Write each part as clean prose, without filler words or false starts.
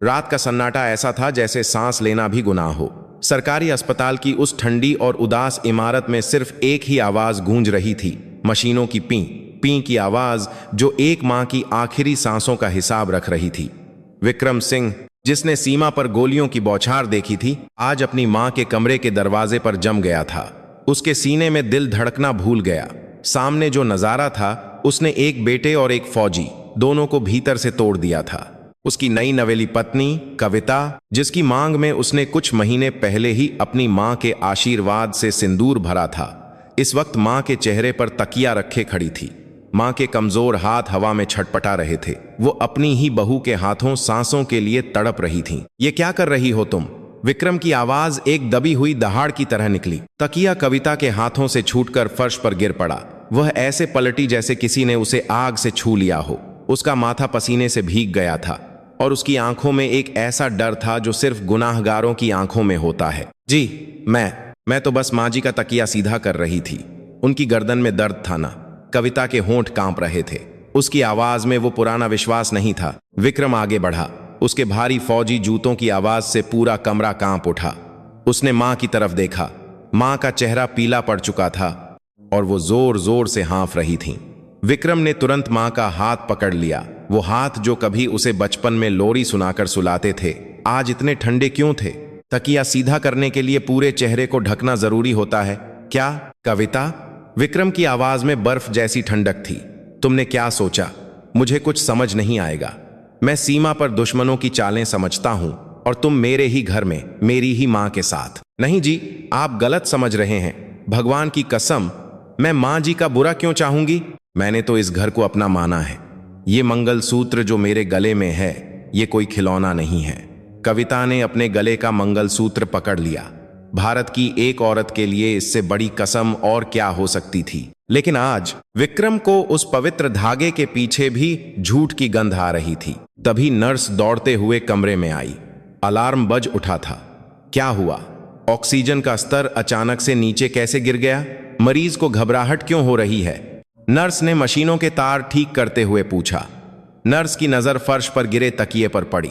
रात का सन्नाटा ऐसा था जैसे सांस लेना भी गुनाह हो। सरकारी अस्पताल की उस ठंडी और उदास इमारत में सिर्फ एक ही आवाज गूंज रही थी, मशीनों की पी पी की आवाज, जो एक मां की आखिरी सांसों का हिसाब रख रही थी। विक्रम सिंह, जिसने सीमा पर गोलियों की बौछार देखी थी, आज अपनी मां के कमरे के दरवाजे पर जम गया था। उसके सीने में दिल धड़कना भूल गया। सामने जो नजारा था, उसने एक बेटे और एक फौजी, दोनों को भीतर से तोड़ दिया था। उसकी नई नवेली पत्नी कविता, जिसकी मांग में उसने कुछ महीने पहले ही अपनी मां के आशीर्वाद से सिंदूर भरा था, इस वक्त मां के चेहरे पर तकिया रखे खड़ी थी। मां के कमजोर हाथ हवा में छटपटा रहे थे। वो अपनी ही बहू के हाथों सांसों के लिए तड़प रही थीं। ये क्या कर रही हो तुम? विक्रम की आवाज एक दबी हुई दहाड़ की तरह निकली। तकिया कविता के हाथों से छूटकर फर्श पर गिर पड़ा। वह ऐसे पलटी जैसे किसी ने उसे आग से छू लिया हो। उसका माथा पसीने से भीग गया था और उसकी आंखों में एक ऐसा डर था जो सिर्फ गुनाहगारों की आंखों में होता है। जी, मैं तो बस मां जी का तकिया सीधा कर रही थी। उनकी गर्दन में दर्द था ना। कविता के होंठ कांप रहे थे। उसकी आवाज में वो पुराना विश्वास नहीं था। विक्रम आगे बढ़ा। उसके भारी फौजी जूतों की आवाज से पूरा कमरा कांप उठा। उसने मां की तरफ देखा। मां का चेहरा पीला पड़ चुका था और वो जोर जोर से हाँफ रही थीं। विक्रम ने तुरंत मां का हाथ पकड़ लिया। वो हाथ जो कभी उसे बचपन में लोरी सुनाकर सुलाते थे, आज इतने ठंडे क्यों थे? तकिया सीधा करने के लिए पूरे चेहरे को ढकना जरूरी होता है क्या, कविता? विक्रम की आवाज में बर्फ जैसी ठंडक थी। तुमने क्या सोचा? मुझे कुछ समझ नहीं आएगा। मैं सीमा पर दुश्मनों की चालें समझता हूं और तुम मेरे ही घर में, मेरी ही मां के साथ। नहीं जी, आप गलत समझ रहे हैं। भगवान की कसम, मैं मां जी का बुरा क्यों चाहूंगी? मैंने तो इस घर को अपना माना है। ये मंगलसूत्र जो मेरे गले में है, ये कोई खिलौना नहीं है। कविता ने अपने गले का मंगलसूत्र पकड़ लिया। भारत की एक औरत के लिए इससे बड़ी कसम और क्या हो सकती थी? लेकिन आज विक्रम को उस पवित्र धागे के पीछे भी झूठ की गंध आ रही थी। तभी नर्स दौड़ते हुए कमरे में आई। अलार्म बज उठा था। क्या हुआ? ऑक्सीजन का स्तर अचानक से नीचे कैसे गिर गया? मरीज को घबराहट क्यों हो रही है? नर्स ने मशीनों के तार ठीक करते हुए पूछा। नर्स की नजर फर्श पर गिरे तकिए पर पड़ी,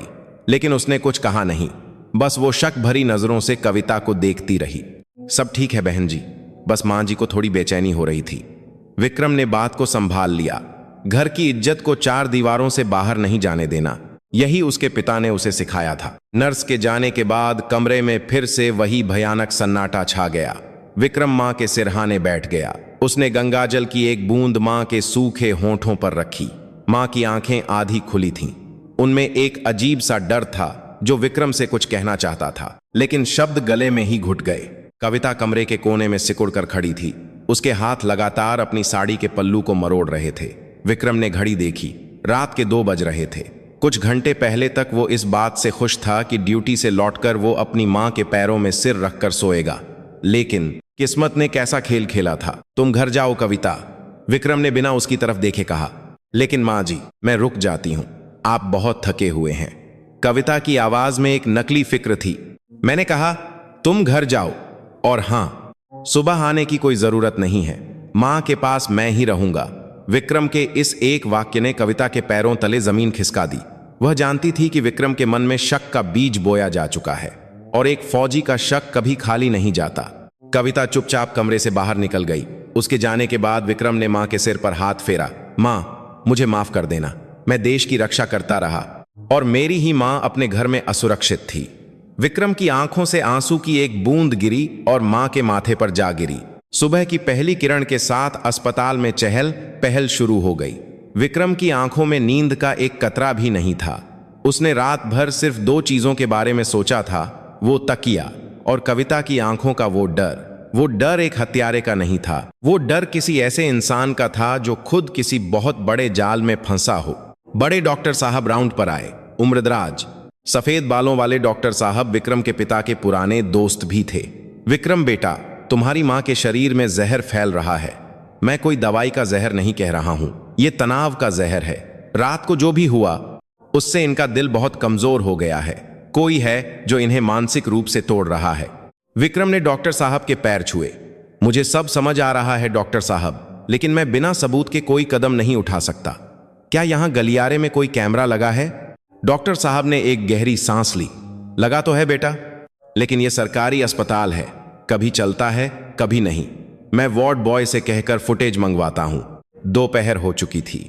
लेकिन उसने कुछ कहा नहीं। बस वो शक भरी नजरों से कविता को देखती रही। सब ठीक है बहन जी, बस मां जी को थोड़ी बेचैनी हो रही थी। विक्रम ने बात को संभाल लिया। घर की इज्जत को चार दीवारों से बाहर नहीं जाने देना, यही उसके पिता ने उसे सिखाया था। नर्स के जाने के बाद कमरे में फिर से वही भयानक सन्नाटा छा गया। विक्रम मां के सिरहाने बैठ गया। उसने गंगाजल की एक बूंद मां के सूखे होंठों पर रखी। मां की आंखें आधी खुली थीं। उनमें एक अजीब सा डर था जो विक्रम से कुछ कहना चाहता था, लेकिन शब्द गले में ही घुट गए। कविता कमरे के कोने में सिकुड़ कर खड़ी थी। उसके हाथ लगातार अपनी साड़ी के पल्लू को मरोड़ रहे थे। विक्रम ने घड़ी देखी। रात के 2 बज रहे थे। कुछ घंटे पहले तक वो इस बात से खुश था कि ड्यूटी से लौटकर वो अपनी मां के पैरों में सिर रखकर सोएगा, लेकिन किस्मत ने कैसा खेल खेला था। तुम घर जाओ कविता, विक्रम ने बिना उसकी तरफ देखे कहा। लेकिन मां जी, मैं रुक जाती हूं, आप बहुत थके हुए हैं। कविता की आवाज में एक नकली फिक्र थी। मैंने कहा तुम घर जाओ, और हां, सुबह आने की कोई जरूरत नहीं है। मां के पास मैं ही रहूंगा। विक्रम के इस एक वाक्य ने कविता के पैरों तले जमीन खिसका दी। वह जानती थी कि विक्रम के मन में शक का बीज बोया जा चुका है, और एक फौजी का शक कभी खाली नहीं जाता। कविता चुपचाप कमरे से बाहर निकल गई। उसके जाने के बाद विक्रम ने मां के सिर पर हाथ फेरा। मां, मुझे माफ कर देना। मैं देश की रक्षा करता रहा और मेरी ही मां अपने घर में असुरक्षित थी। विक्रम की आंखों से आंसू की एक बूंद गिरी और मां के माथे पर जा गिरी। सुबह की पहली किरण के साथ अस्पताल में चहल पहल शुरू हो गई। विक्रम की आंखों में नींद का एक कतरा भी नहीं था। उसने रात भर सिर्फ 2 चीजों के बारे में सोचा था, वो तकिया और कविता की आंखों का वो डर। वो डर एक हत्यारे का नहीं था। वो डर किसी ऐसे इंसान का था जो खुद किसी बहुत बड़े जाल में फंसा हो। बड़े डॉक्टर साहब राउंड पर आए। उम्रदराज, सफेद बालों वाले डॉक्टर साहब विक्रम के पिता के पुराने दोस्त भी थे। विक्रम बेटा, तुम्हारी मां के शरीर में जहर फैल रहा है। मैं कोई दवाई का जहर नहीं कह रहा हूं, ये तनाव का जहर है। रात को जो भी हुआ उससे इनका दिल बहुत कमजोर हो गया है। कोई है जो इन्हें मानसिक रूप से तोड़ रहा है। विक्रम ने डॉक्टर साहब के पैर छुए। मुझे सब समझ आ रहा है डॉक्टर साहब, लेकिन मैं बिना सबूत के कोई कदम नहीं उठा सकता। क्या यहां गलियारे में कोई कैमरा लगा है? डॉक्टर साहब ने एक गहरी सांस ली। लगा तो है बेटा, लेकिन यह सरकारी अस्पताल है, कभी चलता है कभी नहीं। मैं वार्ड बॉय से कहकर फुटेज मंगवाता हूं। दोपहर हो चुकी थी।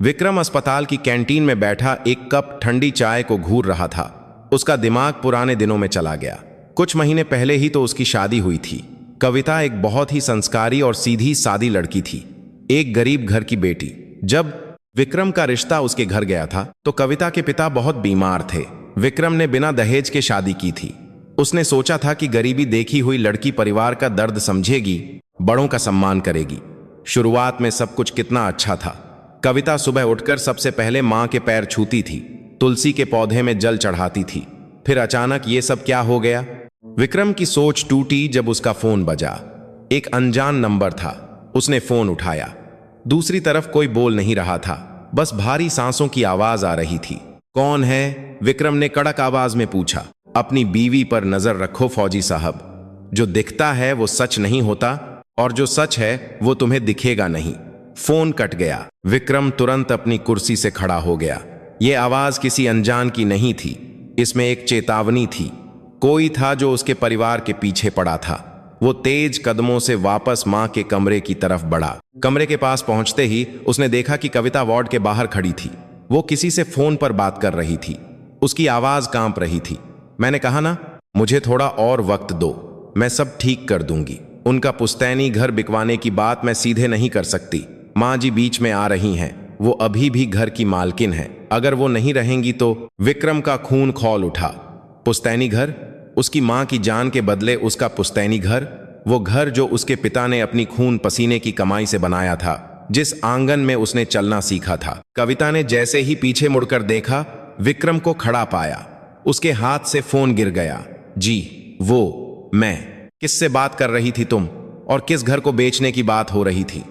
विक्रम अस्पताल की कैंटीन में बैठा एक कप ठंडी चाय को घूर रहा था। उसका दिमाग पुराने दिनों में चला गया। कुछ महीने पहले ही तो उसकी शादी हुई थी। कविता एक बहुत ही संस्कारी और सीधी सादी लड़की थी, एक गरीब घर की बेटी। जब विक्रम का रिश्ता उसके घर गया था तो कविता के पिता बहुत बीमार थे। विक्रम ने बिना दहेज के शादी की थी। उसने सोचा था कि गरीबी देखी हुई लड़की परिवार का दर्द समझेगी, बड़ों का सम्मान करेगी। शुरुआत में सब कुछ कितना अच्छा था। कविता सुबह उठकर सबसे पहले मां के पैर छूती थी, तुलसी के पौधे में जल चढ़ाती थी। फिर अचानक ये सब क्या हो गया? विक्रम की सोच टूटी जब उसका फोन बजा। एक अनजान नंबर था। उसने फोन उठाया। दूसरी तरफ कोई बोल नहीं रहा था, बस भारी सांसों की आवाज आ रही थी। कौन है? विक्रम ने कड़क आवाज में पूछा। अपनी बीवी पर नजर रखो फौजी साहब। जो दिखता है वो सच नहीं होता, और जो सच है वो तुम्हें दिखेगा नहीं। फोन कट गया। विक्रम तुरंत अपनी कुर्सी से खड़ा हो गया। यह आवाज किसी अनजान की नहीं थी, इसमें एक चेतावनी थी। कोई था जो उसके परिवार के पीछे पड़ा था। वो तेज कदमों से वापस मां के कमरे की तरफ बढ़ा। कमरे के पास पहुंचते ही उसने देखा कि कविता वार्ड के बाहर खड़ी थी। वो किसी से फोन पर बात कर रही थी। उसकी आवाज कांप रही थी। मैंने कहा ना, मुझे थोड़ा और वक्त दो, मैं सब ठीक कर दूंगी। उनका पुश्तैनी घर बिकवाने की बात मैं सीधे नहीं कर सकती। माँ जी बीच में आ रही हैं। वो अभी भी घर की मालकिन है। अगर वो नहीं रहेंगी तो। विक्रम का खून खौल उठा। पुश्तैनी घर? उसकी मां की जान के बदले उसका पुश्तैनी घर? वो घर जो उसके पिता ने अपनी खून पसीने की कमाई से बनाया था, जिस आंगन में उसने चलना सीखा था। कविता ने जैसे ही पीछे मुड़कर देखा, विक्रम को खड़ा पाया। उसके हाथ से फोन गिर गया। जी, वो मैं। किससे बात कर रही थी तुम? और किस घर को बेचने की बात हो रही थी?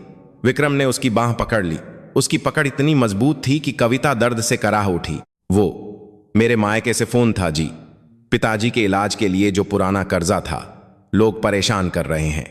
विक्रम ने उसकी बांह पकड़ ली। उसकी पकड़ इतनी मजबूत थी कि कविता दर्द से कराह उठी। वो मेरे मायके से फोन था जी, पिताजी के इलाज के लिए जो पुराना कर्जा था। लोग परेशान कर रहे हैं।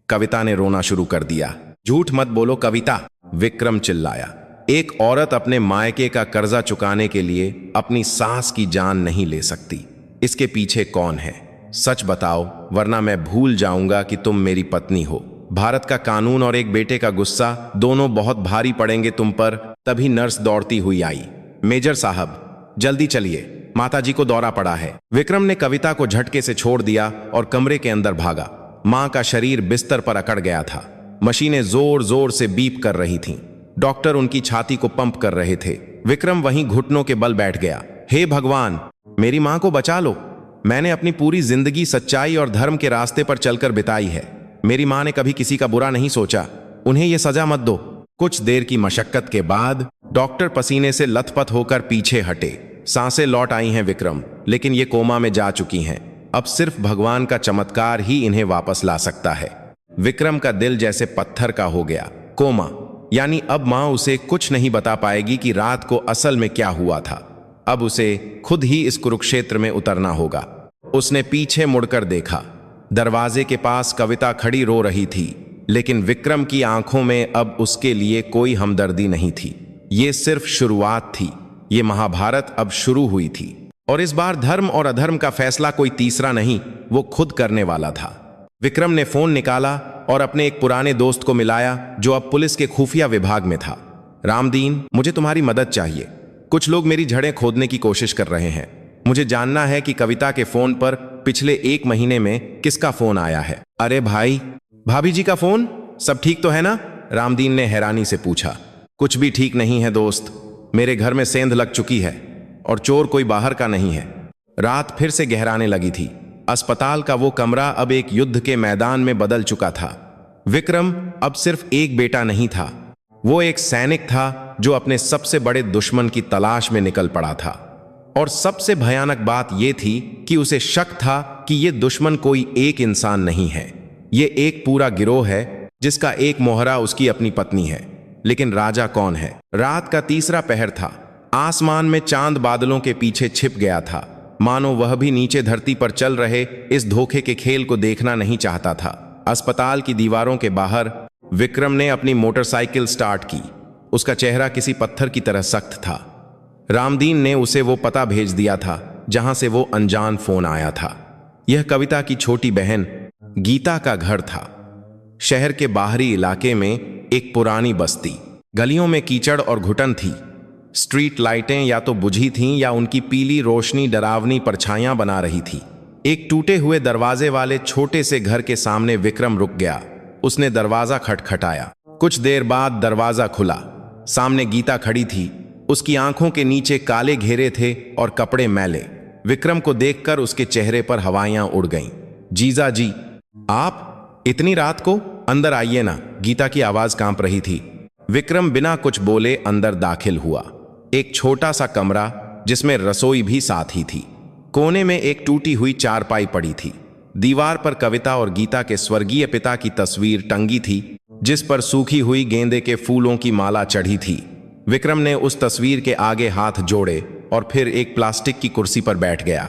कविता ने रोना शुरू कर दिया। झूठ मत बोलो कविता, विक्रम चिल्लाया। एक औरत अपने मायके का कर्जा चुकाने के लिए अपनी सास की जान नहीं ले सकती। इसके पीछे कौन है? सच बताओ, वरना मैं भूल जाऊंगा कि तुम मेरी पत्नी हो। भारत का कानून और एक बेटे का गुस्सा दोनों बहुत भारी पड़ेंगे तुम पर। तभी नर्स दौड़ती हुई आई। मेजर साहब, जल्दी चलिए, माताजी को दौरा पड़ा है। विक्रम ने कविता को झटके से छोड़ दिया और कमरे के अंदर भागा। मां का शरीर बिस्तर पर अकड़ गया था। मशीनें जोर जोर से बीप कर रही थीं। डॉक्टर उनकी छाती को पंप कर रहे थे। विक्रम वहीं घुटनों के बल बैठ गया। हे भगवान, मेरी मां को बचा लो। मैंने अपनी पूरी जिंदगी सच्चाई और धर्म के रास्ते पर चलकर बिताई है। मेरी मां ने कभी किसी का बुरा नहीं सोचा। उन्हें यह सजा मत दो। कुछ देर की मशक्कत के बाद डॉक्टर पसीने से लथपथ होकर पीछे हटे। सांसें लौट आई हैं विक्रम, लेकिन ये कोमा में जा चुकी हैं। अब सिर्फ भगवान का चमत्कार ही इन्हें वापस ला सकता है। विक्रम का दिल जैसे पत्थर का हो गया। कोमा यानी अब मां उसे कुछ नहीं बता पाएगी कि रात को असल में क्या हुआ था। अब उसे खुद ही इस कुरुक्षेत्र में उतरना होगा। उसने पीछे मुड़कर देखा। दरवाजे के पास कविता खड़ी रो रही थी, लेकिन विक्रम की आंखों में अब उसके लिए कोई हमदर्दी नहीं थी। ये सिर्फ शुरुआत थी। ये महाभारत अब शुरू हुई थी, और इस बार धर्म और अधर्म का फैसला कोई तीसरा नहीं, वो खुद करने वाला था। विक्रम ने फोन निकाला और अपने एक पुराने दोस्त को मिलाया जो अब पुलिस के खुफिया विभाग में था। रामदीन, मुझे तुम्हारी मदद चाहिए। कुछ लोग मेरी जड़ें खोदने की कोशिश कर रहे हैं। मुझे जानना है कि कविता के फोन पर पिछले 1 महीने में किसका फोन आया है। अरे भाई, भाभी जी का फोन? सब ठीक तो है ना? रामदीन ने हैरानी से पूछा। कुछ भी ठीक नहीं है दोस्त। मेरे घर में सेंध लग चुकी है और चोर कोई बाहर का नहीं है। रात फिर से गहराने लगी थी। अस्पताल का वो कमरा अब एक युद्ध के मैदान में बदल चुका था। विक्रम अब सिर्फ एक बेटा नहीं था, वो एक सैनिक था जो अपने सबसे बड़े दुश्मन की तलाश में निकल पड़ा था। और सबसे भयानक बात यह थी कि उसे शक था कि यह दुश्मन कोई एक इंसान नहीं है, ये एक पूरा गिरोह है जिसका एक मोहरा उसकी अपनी पत्नी है। लेकिन राजा कौन है? रात का तीसरा पहर था। आसमान में चांद बादलों के पीछे छिप गया था, मानो वह भी नीचे धरती पर चल रहे इस धोखे के खेल को देखना नहीं चाहता था। अस्पताल की दीवारों के बाहर विक्रम ने अपनी मोटरसाइकिल स्टार्ट की। उसका चेहरा किसी पत्थर की तरह सख्त था। रामदीन ने उसे वो पता भेज दिया था जहां से वो अनजान फोन आया था। यह कविता की छोटी बहन गीता का घर था। शहर के बाहरी इलाके में एक पुरानी बस्ती। गलियों में कीचड़ और घुटन थी। स्ट्रीट लाइटें या तो बुझी थीं या उनकी पीली रोशनी डरावनी परछाइयां बना रही थी। एक टूटे हुए दरवाजे वाले छोटे से घर के सामने विक्रम रुक गया। उसने दरवाजा खटखटाया। कुछ देर बाद दरवाजा खुला। सामने गीता खड़ी थी। उसकी आंखों के नीचे काले घेरे थे और कपड़े मैले। विक्रम को देखकर उसके चेहरे पर हवाइयां उड़ गईं। जीजा जी, आप इतनी रात को? अंदर आइए ना। गीता की आवाज कांप रही थी। विक्रम बिना कुछ बोले अंदर दाखिल हुआ। एक छोटा सा कमरा जिसमें रसोई भी साथ ही थी। कोने में एक टूटी हुई चारपाई पड़ी थी। दीवार पर कविता और गीता के स्वर्गीय पिता की तस्वीर टंगी थी, जिस पर सूखी हुई गेंदे के फूलों की माला चढ़ी थी। विक्रम ने उस तस्वीर के आगे हाथ जोड़े और फिर एक प्लास्टिक की कुर्सी पर बैठ गया।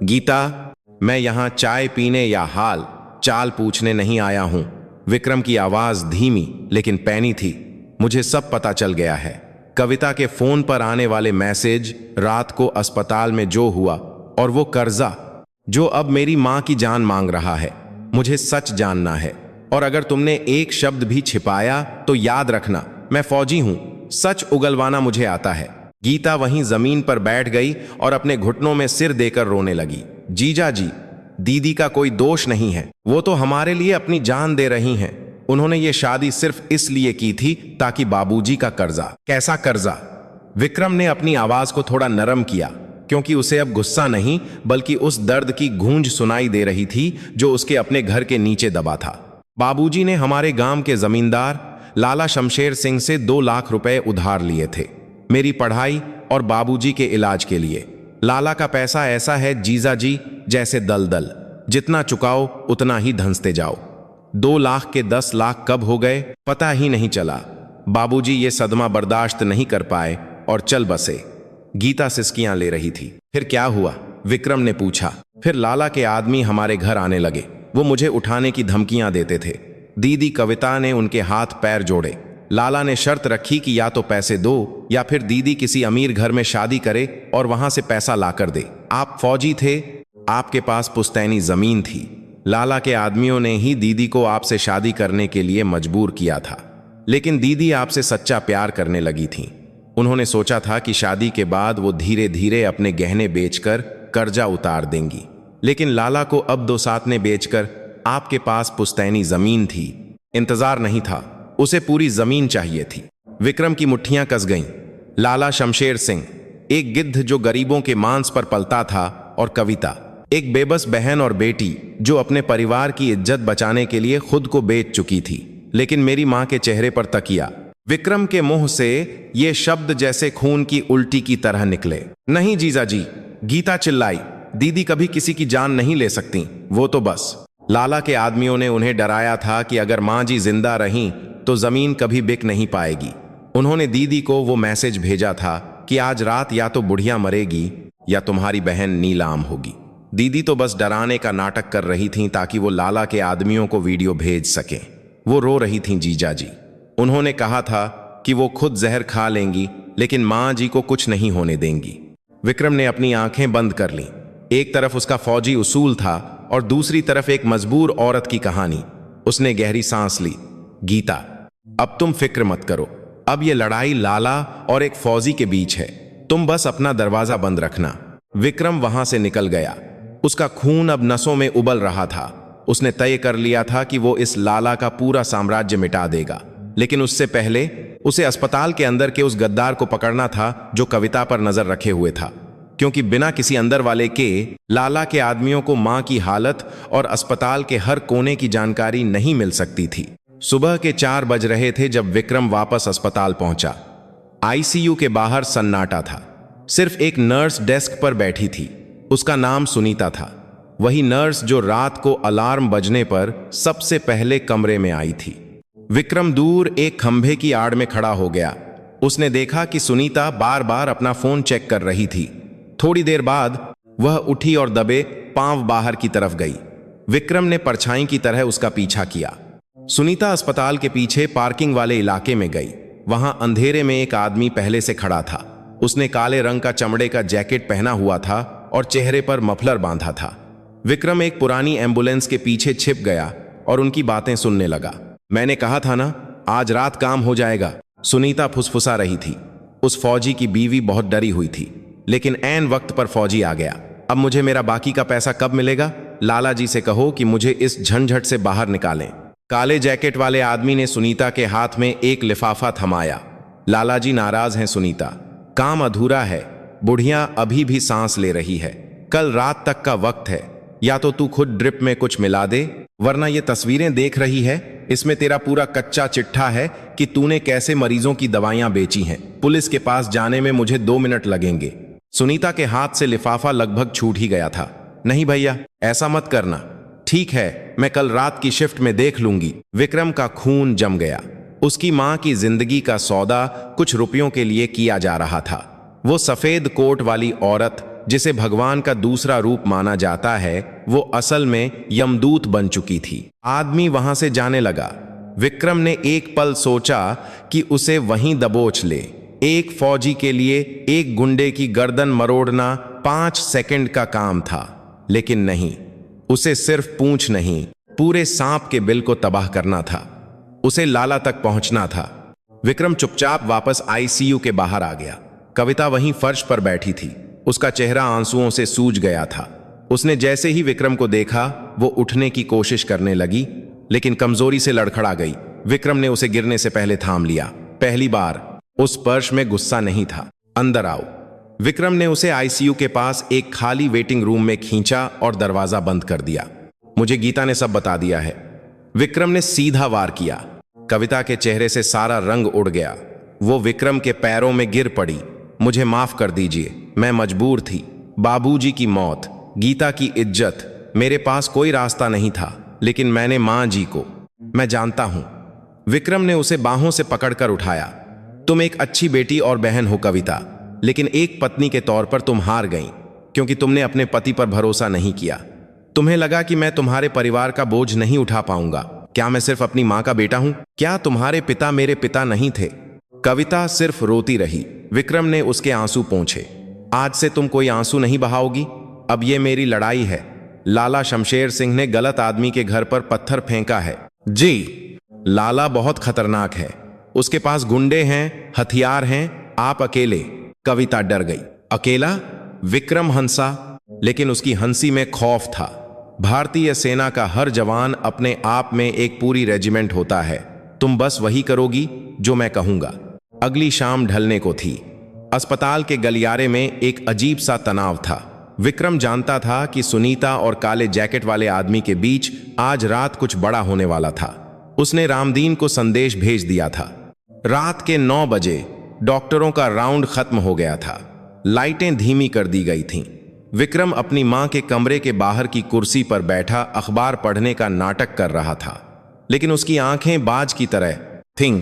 गीता, मैं यहां चाय पीने या हाल चाल पूछने नहीं आया हूं। विक्रम की आवाज धीमी लेकिन पैनी थी। मुझे सब पता चल गया है। कविता के फोन पर आने वाले मैसेज, रात को अस्पताल में जो हुआ, और वो कर्जा जो अब मेरी मां की जान मांग रहा है। मुझे सच जानना है, और अगर तुमने एक शब्द भी छिपाया तो याद रखना, मैं फौजी हूं। सच उगलवाना मुझे आता है। गीता वहीं जमीन पर बैठ गई और अपने घुटनों में सिर देकर रोने लगी। जीजा जी, दीदी का कोई दोष नहीं है। वो तो हमारे लिए अपनी जान दे रही हैं। उन्होंने ये शादी सिर्फ इसलिए की थी ताकि बाबूजी का कर्जा। कैसा कर्जा? विक्रम ने अपनी आवाज को थोड़ा नरम किया, क्योंकि उसे अब गुस्सा नहीं बल्कि उस दर्द की गूंज सुनाई दे रही थी जो उसके अपने घर के नीचे दबा था। बाबूजी ने हमारे गांव के जमींदार लाला शमशेर सिंह से 2 लाख रुपए उधार लिए थे, मेरी पढ़ाई और बाबूजी के इलाज के लिए। लाला का पैसा ऐसा है जीजा जी, जैसे दलदल, जितना चुकाओ उतना ही धंसते जाओ। 2 लाख के 10 लाख कब हो गए पता ही नहीं चला। बाबूजी ये सदमा बर्दाश्त नहीं कर पाए और चल बसे। गीता सिसकियां ले रही थी। फिर क्या हुआ? विक्रम ने पूछा। फिर लाला के आदमी हमारे घर आने लगे। वो मुझे उठाने की धमकियां देते थे। दीदी कविता ने उनके हाथ पैर जोड़े। लाला ने शर्त रखी कि या तो पैसे दो या फिर दीदी किसी अमीर घर में शादी करे और वहां से पैसा लाकर दे। आप फौजी थे, आपके पास पुश्तैनी जमीन थी। लाला के आदमियों ने ही दीदी को आपसे शादी करने के लिए मजबूर किया था, लेकिन दीदी आपसे सच्चा प्यार करने लगी थी। उन्होंने सोचा था कि शादी के बाद वो धीरे धीरे अपने गहने बेचकर कर्जा उतार देंगी, लेकिन लाला को अब 2 सातने बेचकर आपके पास पुश्तैनी जमीन थी। इंतजार नहीं था, उसे पूरी जमीन चाहिए थी। विक्रम की मुट्ठियां कस गईं। लाला शमशेर सिंह, एक गिद्ध जो गरीबों के मांस पर पलता था, और कविता, एक बेबस बहन और बेटी जो अपने परिवार की इज्जत बचाने के लिए खुद को बेच चुकी थी। लेकिन मेरी मां के चेहरे पर तकिया। विक्रम के मुंह से ये शब्द जैसे खून की उल्टी की तरह निकले। नहीं जीजा जी, गीता चिल्लाई, दीदी कभी किसी की जान नहीं ले सकती। वो तो बस लाला के आदमियों ने उन्हें डराया था कि अगर मां जी जिंदा रहीं तो जमीन कभी बिक नहीं पाएगी। उन्होंने दीदी को वो मैसेज भेजा था कि आज रात या तो बुढ़िया मरेगी या तुम्हारी बहन नीलाम होगी। दीदी तो बस डराने का नाटक कर रही थीं ताकि वो लाला के आदमियों को वीडियो भेज सकें। वो रो रही थीं जीजा जी। उन्होंने कहा था कि वो खुद जहर खा लेंगी, लेकिन मां जी को कुछ नहीं होने देंगी। विक्रम ने अपनी आंखें बंद कर लीं। एक तरफ उसका फौजी उसूल था और दूसरी तरफ एक मजबूर औरत की कहानी। उसने गहरी सांस ली। गीता, अब तुम फिक्र मत करो। अब ये लड़ाई लाला और एक फौजी के बीच है। तुम बस अपना दरवाजा बंद रखना। विक्रम वहां से निकल गया। उसका खून अब नसों में उबल रहा था। उसने तय कर लिया था कि वो इस लाला का पूरा साम्राज्य मिटा देगा, लेकिन उससे पहले उसे अस्पताल के अंदर के उस गद्दार को पकड़ना था जो कविता पर नजर रखे हुए था, क्योंकि बिना किसी अंदर वाले के लाला के आदमियों को मां की हालत और अस्पताल के हर कोने की जानकारी नहीं मिल सकती थी। सुबह के 4 बज रहे थे जब विक्रम वापस अस्पताल पहुंचा। आईसीयू के बाहर सन्नाटा था। सिर्फ एक नर्स डेस्क पर बैठी थी। उसका नाम सुनीता था, वही नर्स जो रात को अलार्म बजने पर सबसे पहले कमरे में आई थी। विक्रम दूर एक खंभे की आड़ में खड़ा हो गया। उसने देखा कि सुनीता बार बार अपना फोन चेक कर रही थी। थोड़ी देर बाद वह उठी और दबे पांव बाहर की तरफ गई। विक्रम ने परछाई की तरह उसका पीछा किया। सुनीता अस्पताल के पीछे पार्किंग वाले इलाके में गई। वहां अंधेरे में एक आदमी पहले से खड़ा था। उसने काले रंग का चमड़े का जैकेट पहना हुआ था और चेहरे पर मफलर बांधा था। विक्रम एक पुरानी एम्बुलेंस के पीछे छिप गया और उनकी बातें सुनने लगा। मैंने कहा था ना, आज रात काम हो जाएगा। सुनीता फुसफुसा रही थी। उस फौजी की बीवी बहुत डरी हुई थी, लेकिन ऐन वक्त पर फौजी आ गया। अब मुझे मेरा बाकी का पैसा कब मिलेगा? लाला जी से कहो कि मुझे इस झंझट से बाहर निकालें। काले जैकेट वाले आदमी ने सुनीता के हाथ में एक लिफाफा थमाया। लाला जी नाराज हैं सुनीता, काम अधूरा है। बुढ़िया अभी भी सांस ले रही है। कल रात तक का वक्त है, या तो तू खुद ड्रिप में कुछ मिला दे, वरना ये तस्वीरें देख रही है, इसमें तेरा पूरा कच्चा चिट्ठा है कि तूने कैसे मरीजों की दवाइयां बेची हैं। पुलिस के पास जाने में मुझे 2 मिनट लगेंगे। सुनीता के हाथ से लिफाफा लगभग छूट ही गया था। नहीं भैया, ऐसा मत करना। ठीक है, मैं कल रात की शिफ्ट में देख लूंगी। विक्रम का खून जम गया। उसकी मां की जिंदगी का सौदा कुछ रुपयों के लिए किया जा रहा था। वो सफेद कोट वाली औरत जिसे भगवान का दूसरा रूप माना जाता है, वो असल में यमदूत बन चुकी थी। आदमी वहां से जाने लगा। विक्रम ने एक पल सोचा कि उसे वहीं दबोच ले। एक फौजी के लिए एक गुंडे की गर्दन मरोड़ना 5 सेकंड का काम था, लेकिन नहीं, उसे सिर्फ पूंछ नहीं, पूरे सांप के बिल को तबाह करना था। उसे लाला तक पहुंचना था। विक्रम चुपचाप वापस आईसीयू के बाहर आ गया। कविता वहीं फर्श पर बैठी थी। उसका चेहरा आंसुओं से सूज गया था। उसने जैसे ही विक्रम को देखा, वो उठने की कोशिश करने लगी, लेकिन कमजोरी से लड़खड़ा गई। विक्रम ने उसे गिरने से पहले थाम लिया। पहली बार उस स्पर्श में गुस्सा नहीं था। अंदर आओ। विक्रम ने उसे आईसीयू के पास एक खाली वेटिंग रूम में खींचा और दरवाजा बंद कर दिया। मुझे गीता ने सब बता दिया है। विक्रम ने सीधा वार किया। कविता के चेहरे से सारा रंग उड़ गया। वो विक्रम के पैरों में गिर पड़ी। मुझे माफ कर दीजिए, मैं मजबूर थी। बाबूजी की मौत, गीता की इज्जत, मेरे पास कोई रास्ता नहीं था, लेकिन मैंने मां जी को। मैं जानता हूं। विक्रम ने उसे बाहों से पकड़कर उठाया। तुम एक अच्छी बेटी और बहन हो कविता, लेकिन एक पत्नी के तौर पर तुम हार गई, क्योंकि तुमने अपने पति पर भरोसा नहीं किया। तुम्हें लगा कि मैं तुम्हारे परिवार का बोझ नहीं उठा पाऊंगा। क्या मैं सिर्फ अपनी मां का बेटा हूं? क्या तुम्हारे पिता मेरे पिता नहीं थे? कविता सिर्फ रोती रही। विक्रम ने उसके आंसू पोंछे। आज से तुम कोई आंसू नहीं बहाओगी। अब ये मेरी लड़ाई है। लाला शमशेर सिंह ने गलत आदमी के घर पर पत्थर फेंका है। जी, लाला बहुत खतरनाक है। उसके पास गुंडे हैं, हथियार हैं, आप अकेले। कविता डर गई। अकेला? विक्रम हंसा, लेकिन उसकी हंसी में खौफ था। भारतीय सेना का हर जवान अपने आप में एक पूरी रेजिमेंट होता है। तुम बस वही करोगी जो मैं कहूंगा। अगली शाम ढलने को थी। अस्पताल के गलियारे में एक अजीब सा तनाव था। विक्रम जानता था कि सुनीता और काले जैकेट वाले आदमी के बीच आज रात कुछ बड़ा होने वाला था। उसने रामदीन को संदेश भेज दिया था। रात के 9 बजे डॉक्टरों का राउंड खत्म हो गया था। लाइटें धीमी कर दी गई थीं। विक्रम अपनी मां के कमरे के बाहर की कुर्सी पर बैठा अखबार पढ़ने का नाटक कर रहा था, लेकिन उसकी आंखें बाज की तरह थीं।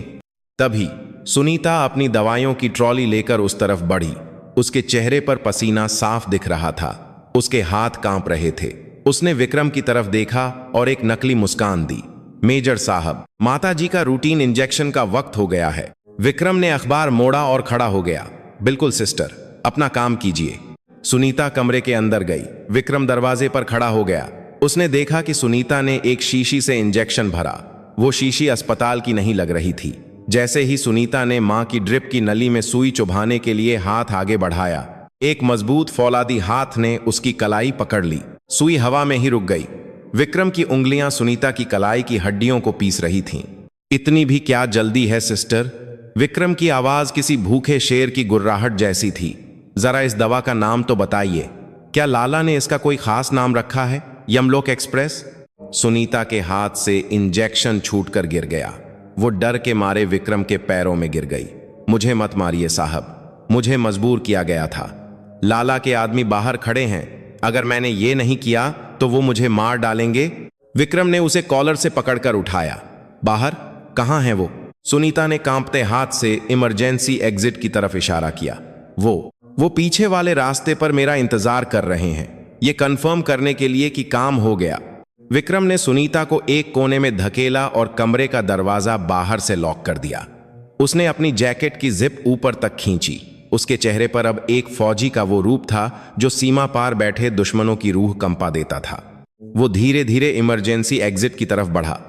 तभी सुनीता अपनी दवाइयों की ट्रॉली लेकर उस तरफ बढ़ी। उसके चेहरे पर पसीना साफ दिख रहा था। उसके हाथ कांप रहे थे। उसने विक्रम की तरफ देखा और एक नकली मुस्कान दी। मेजर साहब, माताजी का रूटीन इंजेक्शन का वक्त हो गया है। विक्रम ने अखबार मोड़ा और खड़ा हो गया। बिल्कुल सिस्टर, अपना काम कीजिए। सुनीता कमरे के अंदर गई। विक्रम दरवाजे पर खड़ा हो गया। उसने देखा कि सुनीता ने एक शीशी से इंजेक्शन भरा। वो शीशी अस्पताल की नहीं लग रही थी। जैसे ही सुनीता ने मां की ड्रिप की नली में सुई चुभाने के लिए हाथ आगे बढ़ाया, एक मजबूत फौलादी हाथ ने उसकी कलाई पकड़ ली। सुई हवा में ही रुक गई। विक्रम की उंगलियां सुनीता की कलाई की हड्डियों को पीस रही थीं। इतनी भी क्या जल्दी है सिस्टर? विक्रम की आवाज किसी भूखे शेर की गुर्राहट जैसी थी। जरा इस दवा का नाम तो बताइए। क्या लाला ने इसका कोई खास नाम रखा है? यमलोक एक्सप्रेस? सुनीता के हाथ से इंजेक्शन छूटकर गिर गया। वो डर के मारे विक्रम के पैरों में गिर गई। मुझे मत मारिए साहब, मुझे मजबूर किया गया था। लाला के आदमी बाहर खड़े हैं। अगर मैंने ये नहीं किया तो वो मुझे मार डालेंगे। विक्रम ने उसे कॉलर से पकड़कर उठाया। बाहर? कहाँ है वो? सुनीता ने कांपते हाथ से इमरजेंसी एग्जिट की तरफ इशारा किया। वो पीछे वाले रास्ते पर मेरा इंतजार कर रहे हैं, ये कंफर्म करने के लिए कि काम हो गया। विक्रम ने सुनीता को एक कोने में धकेला और कमरे का दरवाजा बाहर से लॉक कर दिया। उसने अपनी जैकेट की जिप ऊपर तक खींची। उसके चेहरे पर अब एक फौजी का वो रूप था जो सीमा पार बैठे दुश्मनों की रूह कंपा देता था। वो धीरे धीरे इमरजेंसी एग्जिट की तरफ बढ़ा।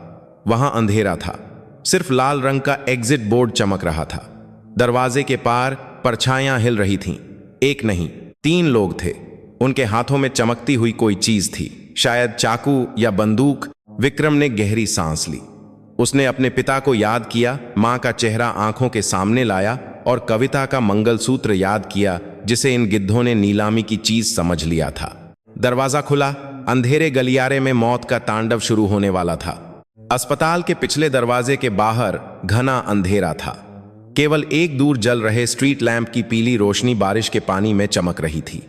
वहां अंधेरा था, सिर्फ लाल रंग का एग्जिट बोर्ड चमक रहा था। दरवाजे के पार परछाइयां हिल रही थीं। एक नहीं, 3 लोग थे। उनके हाथों में चमकती हुई कोई चीज थी, शायद चाकू या बंदूक। विक्रम ने गहरी सांस ली। उसने अपने पिता को याद किया, मां का चेहरा आंखों के सामने लाया और कविता का मंगलसूत्र याद किया जिसे इन गिद्धों ने नीलामी की चीज समझ लिया था। दरवाजा खुला। अंधेरे गलियारे में मौत का तांडव शुरू होने वाला था। अस्पताल के पिछले दरवाजे के बाहर घना अंधेरा था। केवल एक दूर जल रहे स्ट्रीट लैंप की पीली रोशनी बारिश के पानी में चमक रही थी।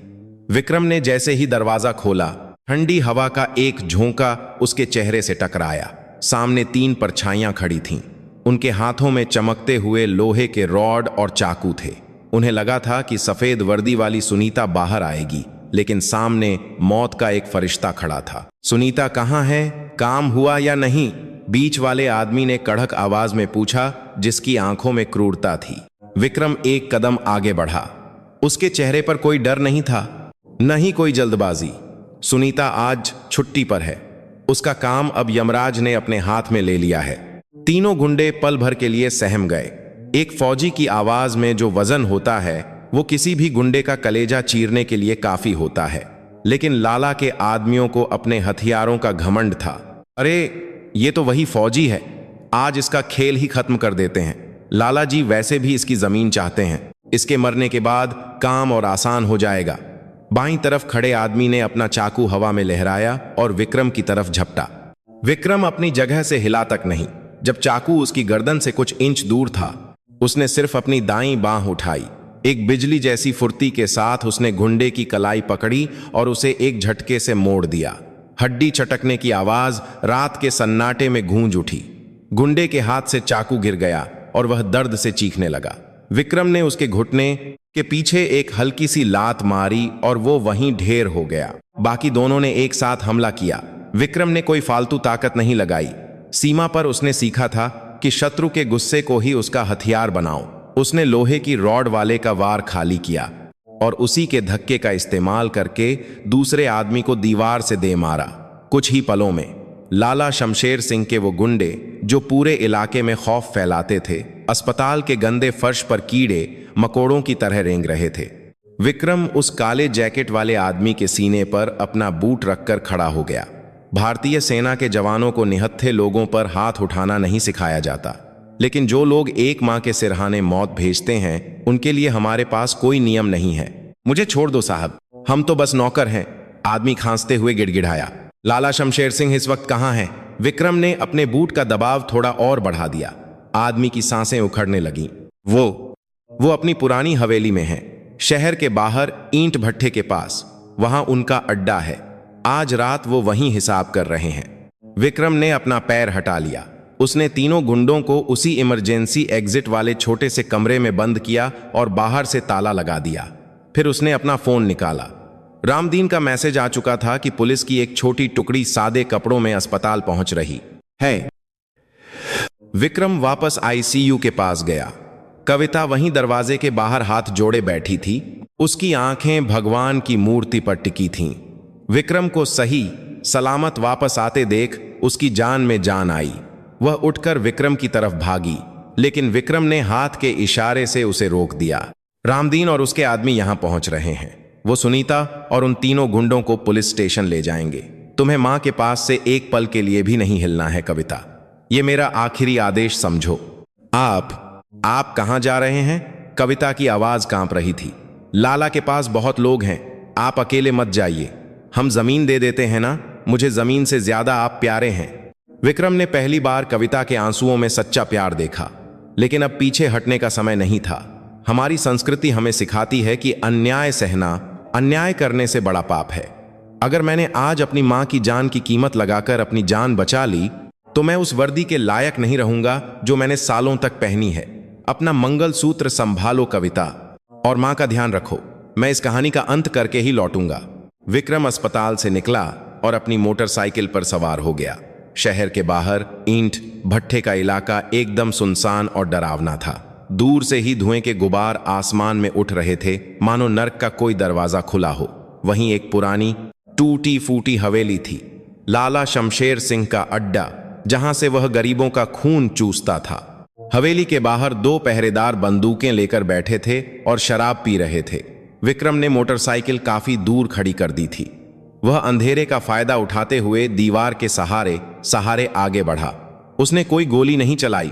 विक्रम ने जैसे ही दरवाजा खोला, ठंडी हवा का एक झोंका उसके चेहरे से टकराया। सामने 3 परछाइयां खड़ी थीं। उनके हाथों में चमकते हुए लोहे के रॉड और चाकू थे। उन्हें लगा था कि सफेद वर्दी वाली सुनीता बाहर आएगी, लेकिन सामने मौत का एक फरिश्ता खड़ा था। सुनीता कहाँ है? काम हुआ या नहीं? बीच वाले आदमी ने कड़क आवाज में पूछा, जिसकी आंखों में क्रूरता थी। विक्रम एक कदम आगे बढ़ा। उसके चेहरे पर कोई डर नहीं था, न ही कोई जल्दबाजी। सुनीता आज छुट्टी पर है। उसका काम अब यमराज ने अपने हाथ में ले लिया है। तीनों गुंडे पल भर के लिए सहम गए। एक फौजी की आवाज में जो वजन होता है वो किसी भी गुंडे का कलेजा चीरने के लिए काफी होता है। लेकिन लाला के आदमियों को अपने हथियारों का घमंड था। अरे ये तो वही फौजी है, आज इसका खेल ही खत्म कर देते हैं। लाला जी वैसे भी इसकी जमीन चाहते हैं, इसके मरने के बाद काम और आसान हो जाएगा। बाईं तरफ खड़े आदमी ने अपना चाकू हवा में लहराया और विक्रम की तरफ झपटा। विक्रम अपनी जगह से हिला तक नहीं। जब चाकू उसकी गर्दन से कुछ इंच दूर था, उसने सिर्फ अपनी दाईं बांह उठाई। एक बिजली जैसी फुर्ती के साथ उसने गुंडे की कलाई पकड़ी और उसे एक झटके से मोड़ दिया। हड्डी चटकने की आवाज रात के सन्नाटे में गूंज उठी। गुंडे के हाथ से चाकू गिर गया और वह दर्द से चीखने लगा। विक्रम ने उसके घुटने के पीछे एक हल्की सी लात मारी और वो वहीं ढेर हो गया। बाकी दोनों ने एक साथ हमला किया। विक्रम ने कोई फालतू ताकत नहीं लगाई। सीमा पर उसने सीखा था कि शत्रु के गुस्से को ही उसका हथियार बनाओ। उसने लोहे की रॉड वाले का वार खाली किया और उसी के धक्के का इस्तेमाल करके दूसरे आदमी को दीवार से दे मारा। कुछ ही पलों में लाला शमशेर सिंह के वो गुंडे जो पूरे इलाके में खौफ फैलाते थे, अस्पताल के गंदे फर्श पर कीड़े मकोड़ों की तरह रेंग रहे थे। विक्रम उस काले जैकेट वाले आदमी के सीने पर अपना बूट रखकर खड़ा हो गया। भारतीय सेना के जवानों को निहत्थे लोगों पर हाथ उठाना नहीं सिखाया जाता, लेकिन जो लोग एक मां के सिरहाने मौत भेजते हैं, उनके लिए हमारे पास कोई नियम नहीं है। मुझे छोड़ दो साहब, हम तो बस नौकर हैं, आदमी खांसते हुए गिड़गिड़ाया। लाला शमशेर सिंह इस वक्त कहाँ हैं? विक्रम ने अपने बूट का दबाव थोड़ा और बढ़ा दिया। आदमी की सांसें उखड़ने लगीं। वो अपनी पुरानी हवेली में है, शहर के बाहर ईंट भट्ठे के पास। वहां उनका अड्डा है। आज रात वो वहीं हिसाब कर रहे हैं। विक्रम ने अपना पैर हटा लिया। उसने तीनों गुंडों को उसी इमरजेंसी एग्जिट वाले छोटे से कमरे में बंद किया और बाहर से ताला लगा दिया। फिर उसने अपना फोन निकाला। रामदीन का मैसेज आ चुका था कि पुलिस की एक छोटी टुकड़ी सादे कपड़ों में अस्पताल पहुंच रही है। विक्रम वापस आईसीयू के पास गया। कविता वहीं दरवाजे के बाहर हाथ जोड़े बैठी थी। उसकी आंखें भगवान की मूर्ति पर टिकी थीं। विक्रम को सही सलामत वापस आते देख उसकी जान में जान आई। वह उठकर विक्रम की तरफ भागी, लेकिन विक्रम ने हाथ के इशारे से उसे रोक दिया। रामदीन और उसके आदमी यहां पहुंच रहे हैं। वो सुनीता और उन तीनों गुंडों को पुलिस स्टेशन ले जाएंगे। तुम्हें मां के पास से एक पल के लिए भी नहीं हिलना है कविता। ये मेरा आखिरी आदेश समझो। आप कहां जा रहे हैं? कविता की आवाज कांप रही थी। लाला के पास बहुत लोग हैं, आप अकेले मत जाइए। हम जमीन दे देते हैं ना, मुझे जमीन से ज्यादा आप प्यारे हैं। विक्रम ने पहली बार कविता के आंसुओं में सच्चा प्यार देखा, लेकिन अब पीछे हटने का समय नहीं था। हमारी संस्कृति हमें सिखाती है कि अन्याय सहना अन्याय करने से बड़ा पाप है। अगर मैंने आज अपनी मां की जान की कीमत लगाकर अपनी जान बचा ली, तो मैं उस वर्दी के लायक नहीं रहूंगा जो मैंने सालों तक पहनी है। अपना मंगलसूत्र संभालो कविता, और मां का ध्यान रखो। मैं इस कहानी का अंत करके ही लौटूंगा। विक्रम अस्पताल से निकला और अपनी मोटरसाइकिल पर सवार हो गया। शहर के बाहर ईंट भट्ठे का इलाका एकदम सुनसान और डरावना था। दूर से ही धुएं के गुबार आसमान में उठ रहे थे, मानो नर्क का कोई दरवाजा खुला हो। वहीं एक पुरानी टूटी फूटी हवेली थी, लाला शमशेर सिंह का अड्डा, जहां से वह गरीबों का खून चूसता था। हवेली के बाहर 2 पहरेदार बंदूकें लेकर बैठे थे और शराब पी रहे थे। विक्रम ने मोटरसाइकिल काफी दूर खड़ी कर दी थी। वह अंधेरे का फायदा उठाते हुए दीवार के सहारे सहारे आगे बढ़ा। उसने कोई गोली नहीं चलाई,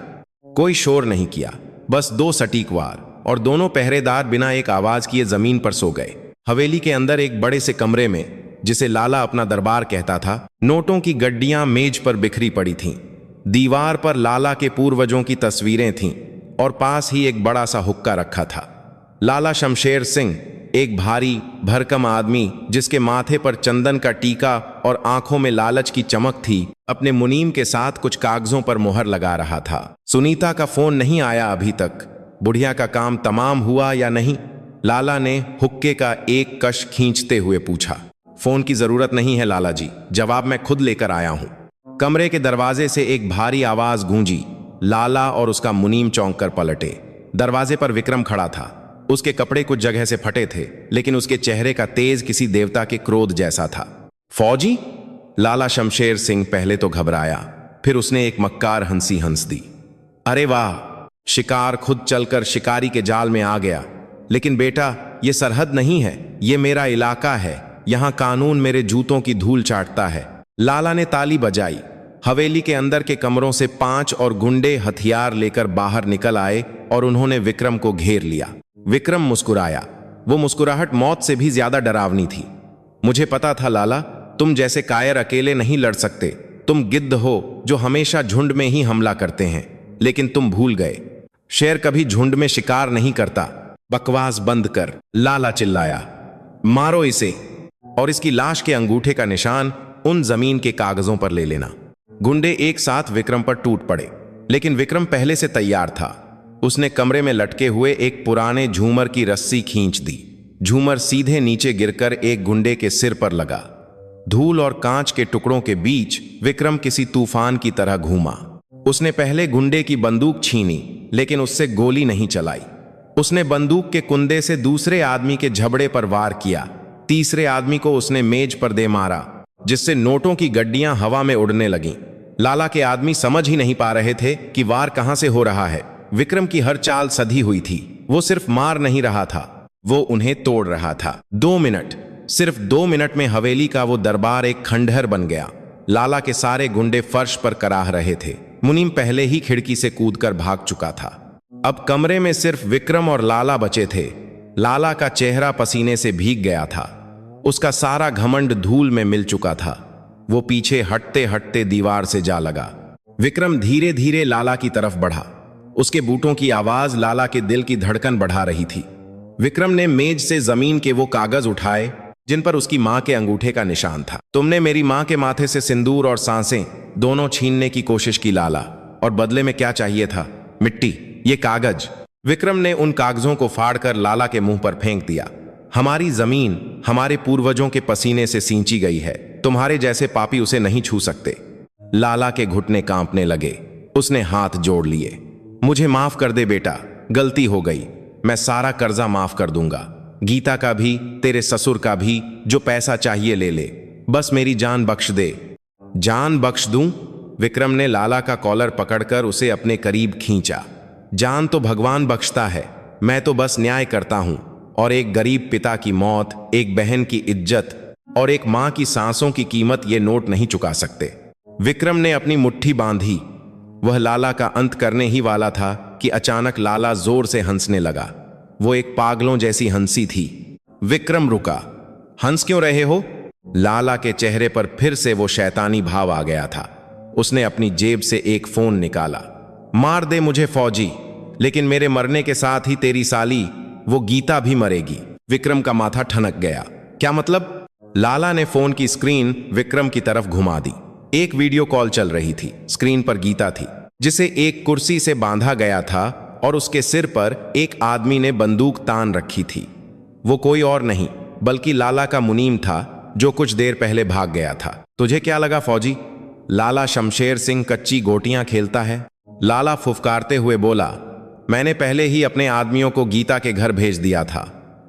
कोई शोर नहीं किया, बस 2 सटीक वार, और दोनों पहरेदार बिना एक आवाज किए जमीन पर सो गए। हवेली के अंदर एक बड़े से कमरे में, जिसे लाला अपना दरबार कहता था, नोटों की गड्डियां मेज पर बिखरी पड़ी थीं। दीवार पर लाला के पूर्वजों की तस्वीरें थीं और पास ही एक बड़ा सा हुक्का रखा था। लाला शमशेर सिंह, एक भारी भरकम आदमी जिसके माथे पर चंदन का टीका और आंखों में लालच की चमक थी, अपने मुनीम के साथ कुछ कागजों पर मोहर लगा रहा था। सुनीता का फोन नहीं आया अभी तक। बुढ़िया का काम तमाम हुआ या नहीं? लाला ने हुक्के का एक कश खींचते हुए पूछा। फोन की जरूरत नहीं है लाला जी, जवाब मैं खुद लेकर आया हूं। कमरे के दरवाजे से एक भारी आवाज गूंजी। लाला और उसका मुनीम चौंक कर पलटे। दरवाजे पर विक्रम खड़ा था। उसके कपड़े कुछ जगह से फटे थे, लेकिन उसके चेहरे का तेज किसी देवता के क्रोध जैसा था। फौजी? लाला शमशेर सिंह पहले तो घबराया, फिर उसने एक मक्कार हंसी हंस दी। अरे वाह, शिकार खुद चलकर शिकारी के जाल में आ गया। लेकिन बेटा, ये सरहद नहीं है, ये मेरा इलाका है। यहां कानून मेरे जूतों की धूल चाटता है। लाला ने ताली बजाई। हवेली के अंदर के कमरों से 5 और गुंडे हथियार लेकर बाहर निकल आए और उन्होंने विक्रम को घेर लिया। विक्रम मुस्कुराया। वो मुस्कुराहट मौत से भी ज्यादा डरावनी थी। मुझे पता था लाला, तुम जैसे कायर अकेले नहीं लड़ सकते। तुम गिद्ध हो जो हमेशा झुंड में ही हमला करते हैं, लेकिन तुम भूल गए, शेर कभी झुंड में शिकार नहीं करता। बकवास बंद कर, लाला चिल्लाया। मारो इसे, और इसकी लाश के अंगूठे का निशान उन जमीन के कागजों पर ले लेना। गुंडे एक साथ विक्रम पर टूट पड़े, लेकिन विक्रम पहले से तैयार था। उसने कमरे में लटके हुए एक पुराने झूमर की रस्सी खींच दी। झूमर सीधे नीचे गिरकर एक गुंडे के सिर पर लगा। धूल और कांच के टुकड़ों के बीच विक्रम किसी तूफान की तरह घूमा। उसने पहले गुंडे की बंदूक छीनी, लेकिन उससे गोली नहीं चलाई। उसने बंदूक के कुंदे से दूसरे आदमी के झबड़े पर वार किया। तीसरे आदमी को उसने मेज पर दे मारा, जिससे नोटों की गड्डियां हवा में उड़ने लगीं। लाला के आदमी समझ ही नहीं पा रहे थे कि वार कहां से हो रहा है। विक्रम की हर चाल सधी हुई थी। वो सिर्फ मार नहीं रहा था, वो उन्हें तोड़ रहा था। 2 मिनट, सिर्फ 2 मिनट में हवेली का वो दरबार एक खंडहर बन गया। लाला के सारे गुंडे फर्श पर कराह रहे थे। मुनीम पहले ही खिड़की से कूदकर भाग चुका था। अब कमरे में सिर्फ विक्रम और लाला बचे थे। लाला का चेहरा पसीने से भीग गया था। उसका सारा घमंड धूल में मिल चुका था। वो पीछे हटते हटते दीवार से जा लगा। विक्रम धीरे धीरे लाला की तरफ बढ़ा। उसके बूटों की आवाज लाला के दिल की धड़कन बढ़ा रही थी। विक्रम ने मेज से जमीन के वो कागज उठाए जिन पर उसकी मां के अंगूठे का निशान था। तुमने मेरी मां के माथे से सिंदूर और सांसें दोनों छीनने की कोशिश की लाला, और बदले में क्या चाहिए था? मिट्टी, ये कागज। विक्रम ने उन कागजों को फाड़कर लाला के मुंह पर फेंक दिया। हमारी जमीन हमारे पूर्वजों के पसीने से सींची गई है। तुम्हारे जैसे पापी उसे नहीं छू सकते। लाला के घुटने कांपने लगे। उसने हाथ जोड़ लिए। मुझे माफ कर दे बेटा, गलती हो गई। मैं सारा कर्जा माफ कर दूंगा, गीता का भी, तेरे ससुर का भी। जो पैसा चाहिए ले ले, बस मेरी जान बख्श दे। जान बख्श दूं? विक्रम ने लाला का कॉलर पकड़कर उसे अपने करीब खींचा। जान तो भगवान बख्शता है, मैं तो बस न्याय करता हूं। और एक गरीब पिता की मौत, एक बहन की इज्जत और एक मां की सांसों की कीमत ये नोट नहीं चुका सकते। विक्रम ने अपनी मुट्ठी बांधी। वह लाला का अंत करने ही वाला था कि अचानक लाला जोर से हंसने लगा। वो एक पागलों जैसी हंसी थी। विक्रम रुका। हंस क्यों रहे हो? लाला के चेहरे पर फिर से वो शैतानी भाव आ गया था। उसने अपनी जेब से एक फोन निकाला। मार दे मुझे फौजी, लेकिन मेरे मरने के साथ ही तेरी साली, वो गीता भी मरेगी। विक्रम का माथा ठनक गया। क्या मतलब? लाला ने फोन की स्क्रीन विक्रम की तरफ घुमा दी। एक वीडियो कॉल चल रही थी। स्क्रीन पर गीता थी, जिसे एक कुर्सी से बांधा गया था और उसके सिर पर एक आदमी ने बंदूक तान रखी थी। वो कोई और नहीं बल्कि लाला का मुनीम था, जो कुछ देर पहले भाग गया था। तुझे क्या लगा फौजी, लाला शमशेर सिंह कच्ची गोटियां खेलता है? लाला फुफकारते हुए बोला। मैंने पहले ही अपने आदमियों को गीता के घर भेज दिया था।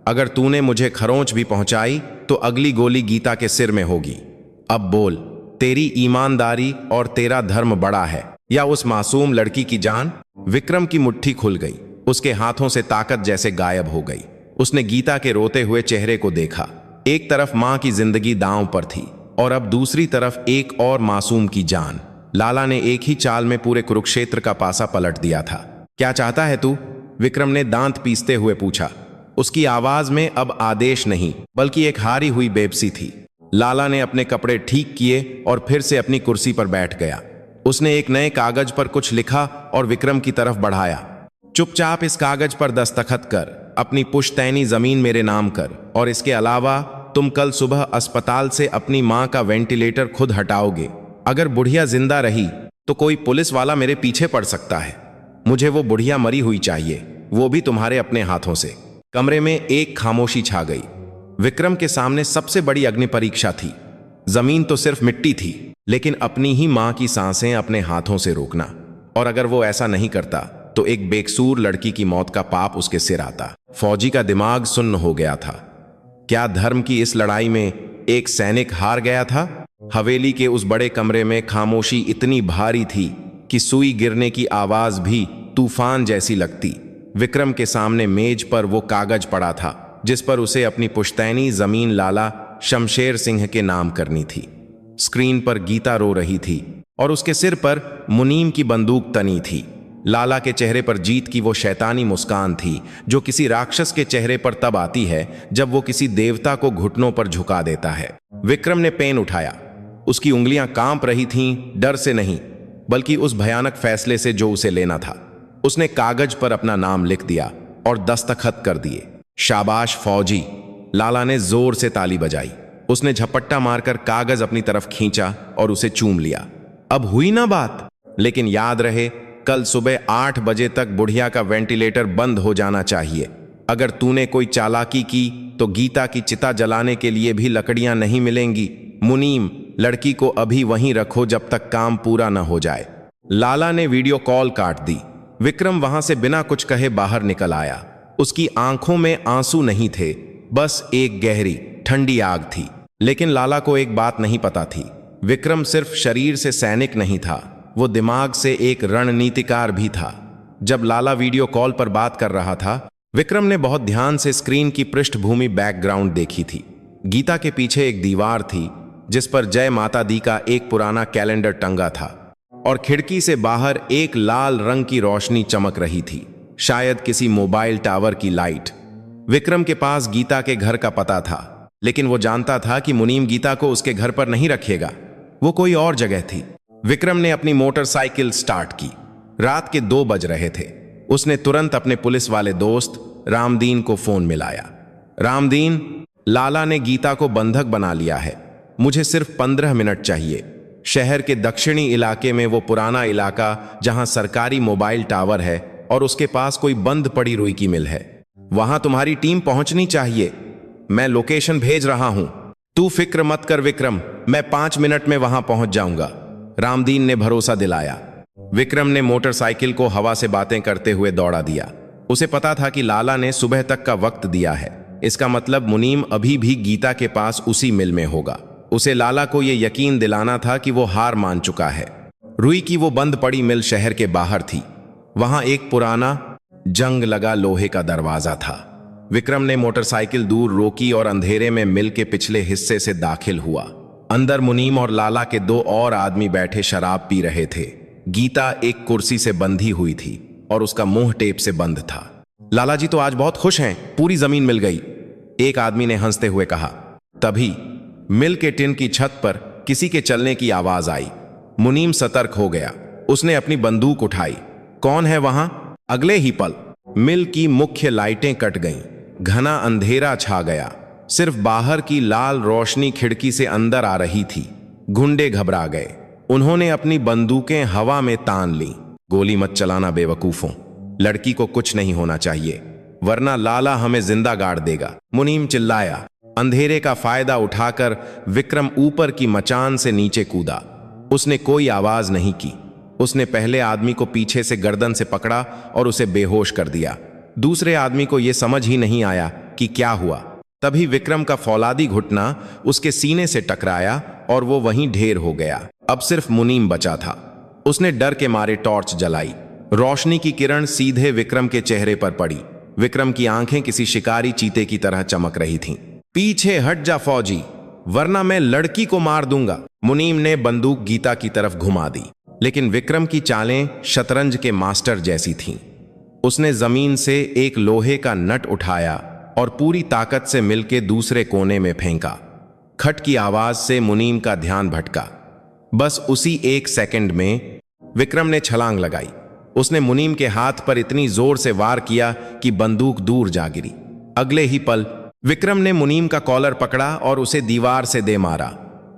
अगर तूने मुझे खरोंच भी पहुंचाई तो अगली गोली गीता के सिर में होगी। अब बोल, तेरी ईमानदारी और तेरा धर्म बड़ा है या उस मासूम लड़की की जान? विक्रम की मुट्ठी खुल गई, उसके हाथों से ताकत जैसे गायब हो गई। उसने गीता के रोते हुए चेहरे को देखा। एक तरफ मां की जिंदगी दांव पर थी और अब दूसरी तरफ एक और मासूम की जान। लाला ने एक ही चाल में पूरे कुरुक्षेत्र का पासा पलट दिया था। क्या चाहता है तू? विक्रम ने दांत पीसते हुए पूछा। उसकी आवाज में अब आदेश नहीं बल्कि एक हारी हुई बेबसी थी। लाला ने अपने कपड़े ठीक किए और फिर से अपनी कुर्सी पर बैठ गया। उसने एक नए कागज पर कुछ लिखा और विक्रम की तरफ बढ़ाया। चुपचाप इस कागज पर दस्तखत कर, अपनी पुश्तैनी जमीन मेरे नाम कर, और इसके अलावा तुम कल सुबह अस्पताल से अपनी मां का वेंटिलेटर खुद हटाओगे। अगर बुढ़िया जिंदा रही तो कोई पुलिस वाला मेरे पीछे पड़ सकता है। मुझे वो बुढ़िया मरी हुई चाहिए, वो भी तुम्हारे अपने हाथों से। कमरे में एक खामोशी छा गई। विक्रम के सामने सबसे बड़ी अग्नि परीक्षा थी। जमीन तो सिर्फ मिट्टी थी, लेकिन अपनी ही मां की सांसें अपने हाथों से रोकना। और अगर वो ऐसा नहीं करता तो एक बेकसूर लड़की की मौत का पाप उसके सिर आता। फौजी का दिमाग सुन्न हो गया था। क्या धर्म की इस लड़ाई में एक सैनिक हार गया था? हवेली के उस बड़े कमरे में खामोशी इतनी भारी थी कि सुई गिरने की आवाज भी तूफान जैसी लगती। विक्रम के सामने मेज पर वो कागज पड़ा था जिस पर उसे अपनी पुश्तैनी जमीन लाला शमशेर सिंह के नाम करनी थी। स्क्रीन पर गीता रो रही थी और उसके सिर पर मुनीम की बंदूक तनी थी। लाला के चेहरे पर जीत की वो शैतानी मुस्कान थी जो किसी राक्षस के चेहरे पर तब आती है जब वो किसी देवता को घुटनों पर झुका देता है। विक्रम ने पेन उठाया। उसकी उंगलियां कांप रही थीं, डर से नहीं बल्कि उस भयानक फैसले से जो उसे लेना था। उसने कागज पर अपना नाम लिख दिया और दस्तखत कर दिए। शाबाश फौजी! लाला ने जोर से ताली बजाई। उसने झपट्टा मारकर कागज अपनी तरफ खींचा और उसे चूम लिया। अब हुई ना बात? लेकिन याद रहे, कल सुबह 8 बजे तक बुढ़िया का वेंटिलेटर बंद हो जाना चाहिए। अगर तूने कोई चालाकी की तो गीता की चिता जलाने के लिए भी लकड़ियां नहीं मिलेंगी। मुनीम, लड़की को अभी वहीं रखो जब तक काम पूरा न हो जाए। लाला ने वीडियो कॉल काट दी। विक्रम वहां से बिना कुछ कहे बाहर निकल आया। उसकी आंखों में आंसू नहीं थे, बस एक गहरी ठंडी आग थी। लेकिन लाला को एक बात नहीं पता थी। विक्रम सिर्फ शरीर से सैनिक नहीं था, वो दिमाग से एक रणनीतिकार भी था। जब लाला वीडियो कॉल पर बात कर रहा था, विक्रम ने बहुत ध्यान से स्क्रीन की पृष्ठभूमि बैकग्राउंड देखी थी। गीता के पीछे एक दीवार थी जिस पर जय माता दी का एक पुराना कैलेंडर टंगा था और खिड़की से बाहर एक लाल रंग की रोशनी चमक रही थी, शायद किसी मोबाइल टावर की लाइट। विक्रम के पास गीता के घर का पता था, लेकिन वो जानता था कि मुनीम गीता को उसके घर पर नहीं रखेगा, वो कोई और जगह थी। विक्रम ने अपनी मोटरसाइकिल स्टार्ट की। रात के 2 बज रहे थे। उसने तुरंत अपने पुलिस वाले दोस्त रामदीन को फोन मिलाया। रामदीन, लाला ने गीता को बंधक बना लिया है, मुझे सिर्फ 15 मिनट चाहिए। शहर के दक्षिणी इलाके में वो पुराना इलाका जहां सरकारी मोबाइल टावर है और उसके पास कोई बंद पड़ी रुई की मिल है, वहां तुम्हारी टीम पहुंचनी चाहिए। मैं लोकेशन भेज रहा हूं, तू फिक्र मत कर विक्रम, मैं 5 मिनट में वहां पहुंच जाऊंगा, रामदीन ने भरोसा दिलाया। विक्रम ने मोटरसाइकिल को हवा से बातें करते हुए दौड़ा दिया। उसे पता था कि लाला ने सुबह तक का वक्त दिया है, इसका मतलब मुनीम अभी भी गीता के पास उसी मिल में होगा। उसे लाला को यह यकीन दिलाना था कि वो हार मान चुका है। रुई की वो बंद पड़ी मिल शहर के बाहर थी। वहां एक पुराना जंग लगा लोहे का दरवाजा था। विक्रम ने मोटरसाइकिल दूर रोकी और अंधेरे में मिल के पिछले हिस्से से दाखिल हुआ। अंदर मुनीम और लाला के 2 और आदमी बैठे शराब पी रहे थे। गीता एक कुर्सी से बंधी हुई थी और उसका मुंह टेप से बंद था। लाला जी तो आज बहुत खुश हैं, पूरी जमीन मिल गई, एक आदमी ने हंसते हुए कहा। तभी मिल के टिन की छत पर किसी के चलने की आवाज आई। मुनीम सतर्क हो गया। उसने अपनी बंदूक उठाई। कौन है वहां? अगले ही पल मिल की मुख्य लाइटें कट गईं। घना अंधेरा छा गया। सिर्फ बाहर की लाल रोशनी खिड़की से अंदर आ रही थी। गुंडे घबरा गए। उन्होंने अपनी बंदूकें हवा में तान ली। गोली मत चलाना बेवकूफों, लड़की को कुछ नहीं होना चाहिए, वरना लाला हमें जिंदा गाड़ देगा, मुनीम चिल्लाया। अंधेरे का फायदा उठाकर विक्रम ऊपर की मचान से नीचे कूदा। उसने कोई आवाज नहीं की। उसने पहले आदमी को पीछे से गर्दन से पकड़ा और उसे बेहोश कर दिया। दूसरे आदमी को यह समझ ही नहीं आया कि क्या हुआ। तभी विक्रम का फौलादी घुटना उसके सीने से टकराया और वो वहीं ढेर हो गया। अब सिर्फ मुनीम बचा था। उसने डर के मारे टॉर्च जलाई। रोशनी की किरण सीधे विक्रम के चेहरे पर पड़ी। विक्रम की आंखें किसी शिकारी चीते की तरह चमक रही थीं। पीछे हट जा फौजी, वरना मैं लड़की को मार दूंगा। मुनीम ने बंदूक गीता की तरफ घुमा दी, लेकिन विक्रम की चालें शतरंज के मास्टर जैसी थीं। उसने जमीन से एक लोहे का नट उठाया और पूरी ताकत से मिलके दूसरे कोने में फेंका। खट की आवाज से मुनीम का ध्यान भटका। बस उसी एक सेकंड में विक्रम ने छलांग लगाई। उसने मुनीम के हाथ पर इतनी जोर से वार किया कि बंदूक दूर जा गिरी। अगले ही पल विक्रम ने मुनीम का कॉलर पकड़ा और उसे दीवार से दे मारा।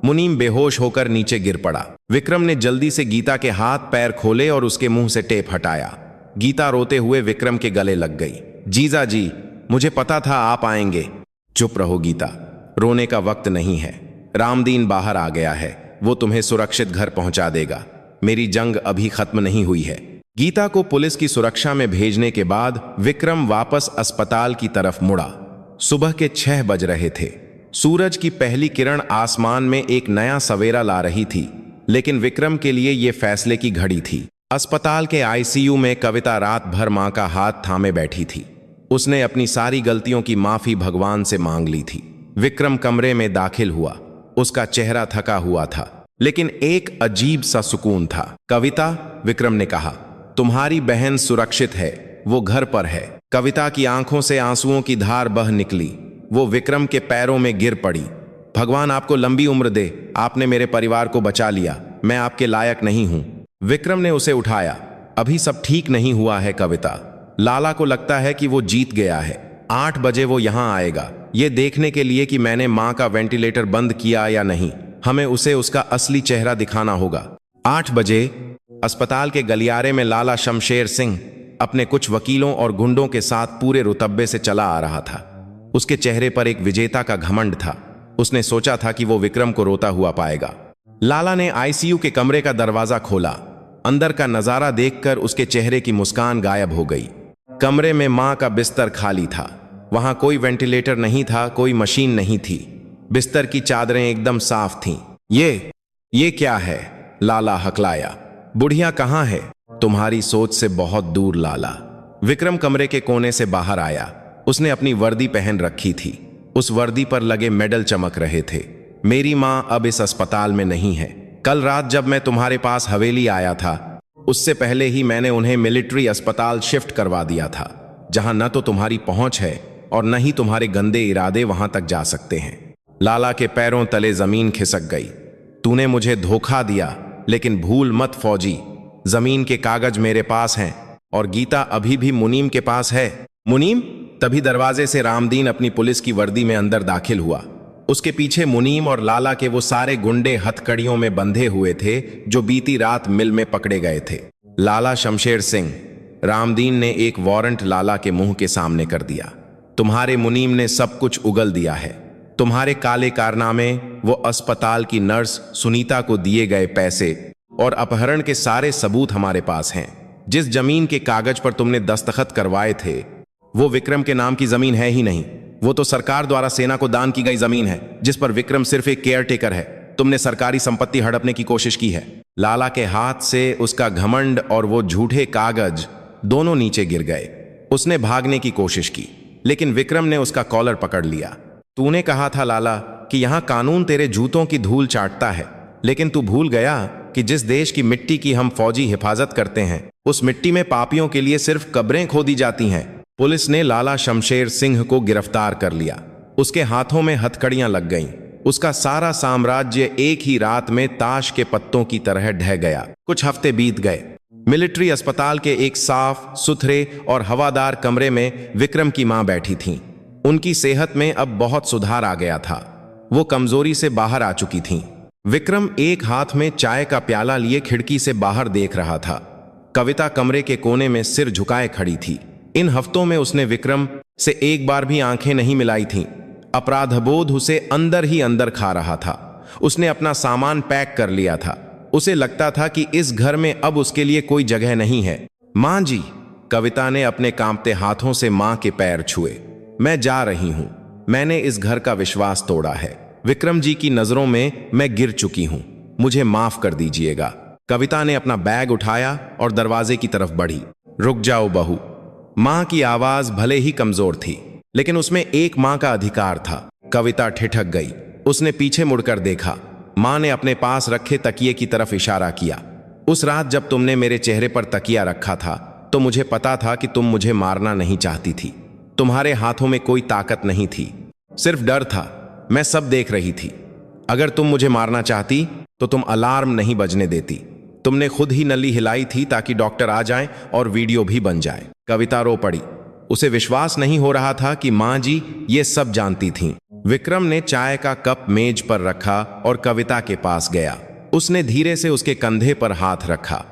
मुनीम बेहोश होकर नीचे गिर पड़ा। विक्रम ने जल्दी से गीता के हाथ पैर खोले और उसके मुंह से टेप हटाया। गीता रोते हुए विक्रम के गले लग गई। जीजा जी, मुझे पता था आप आएंगे। चुप रहो गीता, रोने का वक्त नहीं है। रामदीन बाहर आ गया है, वो तुम्हें सुरक्षित घर पहुंचा देगा। मेरी जंग अभी खत्म नहीं हुई है। गीता को पुलिस की सुरक्षा में भेजने के बाद विक्रम वापस अस्पताल की तरफ मुड़ा। सुबह के 6 बज रहे थे। सूरज की पहली किरण आसमान में एक नया सवेरा ला रही थी, लेकिन विक्रम के लिए यह फैसले की घड़ी थी। अस्पताल के आईसीयू में कविता रात भर मां का हाथ थामे बैठी थी। उसने अपनी सारी गलतियों की माफी भगवान से मांग ली थी। विक्रम कमरे में दाखिल हुआ। उसका चेहरा थका हुआ था, लेकिन एक अजीब सा सुकून था। कविता, विक्रम ने कहा, तुम्हारी बहन सुरक्षित है, वो घर पर है। कविता की आंखों से आंसुओं की धार बह निकली। वो विक्रम के पैरों में गिर पड़ी। भगवान आपको लंबी उम्र दे, आपने मेरे परिवार को बचा लिया। मैं आपके लायक नहीं हूं। विक्रम ने उसे उठाया। अभी सब ठीक नहीं हुआ है कविता। लाला को लगता है कि वो जीत गया है। 8 बजे वो यहां आएगा, ये देखने के लिए कि मैंने मां का वेंटिलेटर बंद किया या नहीं। हमें उसे उसका असली चेहरा दिखाना होगा। 8 बजे अस्पताल के गलियारे में लाला शमशेर सिंह अपने कुछ वकीलों और गुंडों के साथ पूरे रुतब्बे से चला आ रहा था। उसके चेहरे पर एक विजेता का घमंड था। उसने सोचा था कि वो विक्रम को रोता हुआ पाएगा। लाला ने आईसीयू के कमरे का दरवाजा खोला। अंदर का नजारा देखकर उसके चेहरे की मुस्कान गायब हो गई। कमरे में मां का बिस्तर खाली था। वहां कोई वेंटिलेटर नहीं था, कोई मशीन नहीं थी। बिस्तर की चादरें एकदम साफ थीं। ये क्या है? लाला हकलाया। बुढ़िया कहाँ है? तुम्हारी सोच से बहुत दूर लाला। विक्रम कमरे के कोने से बाहर आया। उसने अपनी वर्दी पहन रखी थी। उस वर्दी पर लगे मेडल चमक रहे थे। मेरी मां अब इस अस्पताल में नहीं है। कल रात जब मैं तुम्हारे पास हवेली आया था, उससे पहले ही मैंने उन्हें मिलिट्री अस्पताल शिफ्ट करवा दिया था, जहां न तो तुम्हारी पहुंच है और न ही तुम्हारे गंदे इरादे वहां तक जा सकते हैं। लाला के पैरों तले जमीन खिसक गई। तूने मुझे धोखा दिया, लेकिन भूल मत फौजी, जमीन के कागज मेरे पास हैं और गीता अभी भी मुनीम के पास है। मुनीम? तभी दरवाजे से रामदीन अपनी पुलिस की वर्दी में अंदर दाखिल हुआ। उसके पीछे मुनीम और लाला के वो सारे गुंडे हथकड़ियों में बंधे हुए थे जो बीती रात मिल में पकड़े गए थे। लाला शमशेर सिंह, रामदीन ने एक वारंट लाला के मुंह के सामने कर दिया। तुम्हारे मुनीम ने सब कुछ उगल दिया है। तुम्हारे काले कारनामे, वो अस्पताल की नर्स सुनीता को दिए गए पैसे और अपहरण के सारे सबूत हमारे पास हैं। जिस जमीन के कागज पर तुमने दस्तखत करवाए थे, वो विक्रम के नाम की जमीन है ही नहीं। वो तो सरकार द्वारा सेना को दान की गई जमीन है, जिस पर विक्रम सिर्फ एक केयरटेकर है। तुमने सरकारी संपत्ति हड़पने की कोशिश की है। लाला के हाथ से उसका घमंड और वो झूठे कागज दोनों नीचे गिर गए। उसने भागने की कोशिश की, लेकिन विक्रम ने उसका कॉलर पकड़ लिया। तूने कहा था लाला कि यहां कानून तेरे जूतों की धूल चाटता है, लेकिन तू भूल गया कि जिस देश की मिट्टी की हम फौजी हिफाजत करते हैं, उस मिट्टी में पापियों के लिए सिर्फ कब्रें खोदी जाती हैं। पुलिस ने लाला शमशेर सिंह को गिरफ्तार कर लिया। उसके हाथों में हथकड़ियां लग गईं। उसका सारा साम्राज्य एक ही रात में ताश के पत्तों की तरह ढह गया। कुछ हफ्ते बीत गए। मिलिट्री अस्पताल के एक साफ सुथरे और हवादार कमरे में विक्रम की मां बैठी थीं। उनकी सेहत में अब बहुत सुधार आ गया था। वो कमजोरी से बाहर आ चुकी थीं। विक्रम एक हाथ में चाय का प्याला लिए खिड़की से बाहर देख रहा था। कविता कमरे के कोने में सिर झुकाए खड़ी थी। इन हफ्तों में उसने विक्रम से एक बार भी आंखें नहीं मिलाई थीं। अपराधबोध उसे अंदर ही अंदर खा रहा था। उसने अपना सामान पैक कर लिया था। उसे लगता था कि इस घर में अब उसके लिए कोई जगह नहीं है। माँ जी, कविता ने अपने कांपते हाथों से माँ के पैर छुए। मैं जा रही हूं। मैंने इस घर का विश्वास तोड़ा है। विक्रम जी की नजरों में मैं गिर चुकी हूं। मुझे माफ कर दीजिएगा। कविता ने अपना बैग उठाया और दरवाजे की तरफ बढ़ी। रुक जाओ बहू। माँ की आवाज भले ही कमजोर थी, लेकिन उसमें एक माँ का अधिकार था। कविता ठिठक गई। उसने पीछे मुड़कर देखा। माँ ने अपने पास रखे तकिए की तरफ इशारा किया। उस रात जब तुमने मेरे चेहरे पर तकिया रखा था तो मुझे पता था कि तुम मुझे मारना नहीं चाहती थी। तुम्हारे हाथों में कोई ताकत नहीं थी, सिर्फ डर था। मैं सब देख रही थी। अगर तुम मुझे मारना चाहती तो तुम अलार्म नहीं बजने देती। तुमने खुद ही नली हिलाई थी ताकि डॉक्टर आ जाएं और वीडियो भी बन जाए। कविता रो पड़ी। उसे विश्वास नहीं हो रहा था कि माँ जी ये सब जानती थीं। विक्रम ने चाय का कप मेज पर रखा और कविता के पास गया। उसने धीरे से उसके कंधे पर हाथ रखा।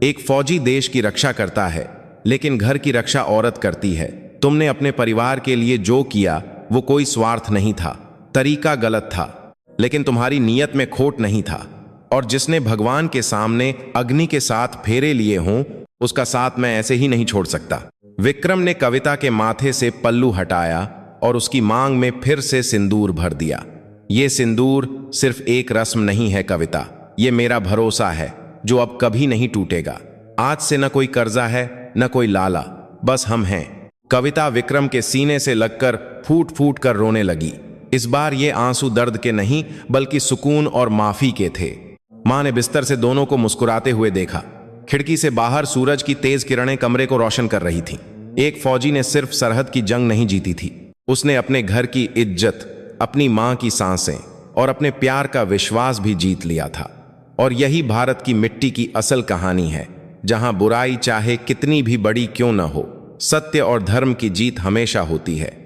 एक फौजी देश की रक्षा करता है, लेकिन घर की रक्षा औरत करती है। तुमने अपने परिवार के लिए जो किया वो कोई स्वार्थ नहीं था। तरीका गलत था, लेकिन तुम्हारी नीयत में खोट नहीं था। और जिसने भगवान के सामने अग्नि के साथ फेरे लिए हों, उसका साथ मैं ऐसे ही नहीं छोड़ सकता। विक्रम ने कविता के माथे से पल्लू हटाया और उसकी मांग में फिर से सिंदूर भर दिया। ये सिंदूर सिर्फ एक रस्म नहीं है कविता, ये मेरा भरोसा है जो अब कभी नहीं टूटेगा। आज से न कोई कर्जा है, न कोई लाला, बस हम हैं। कविता विक्रम के सीने से लगकर फूट फूट कर रोने लगी। इस बार ये आंसू दर्द के नहीं बल्कि सुकून और माफी के थे। माँ ने बिस्तर से दोनों को मुस्कुराते हुए देखा। खिड़की से बाहर सूरज की तेज किरणें कमरे को रोशन कर रही थीं। एक फौजी ने सिर्फ सरहद की जंग नहीं जीती थी, उसने अपने घर की इज्जत, अपनी माँ की सांसें और अपने प्यार का विश्वास भी जीत लिया था। और यही भारत की मिट्टी की असल कहानी है, जहां बुराई चाहे कितनी भी बड़ी क्यों न हो, सत्य और धर्म की जीत हमेशा होती है।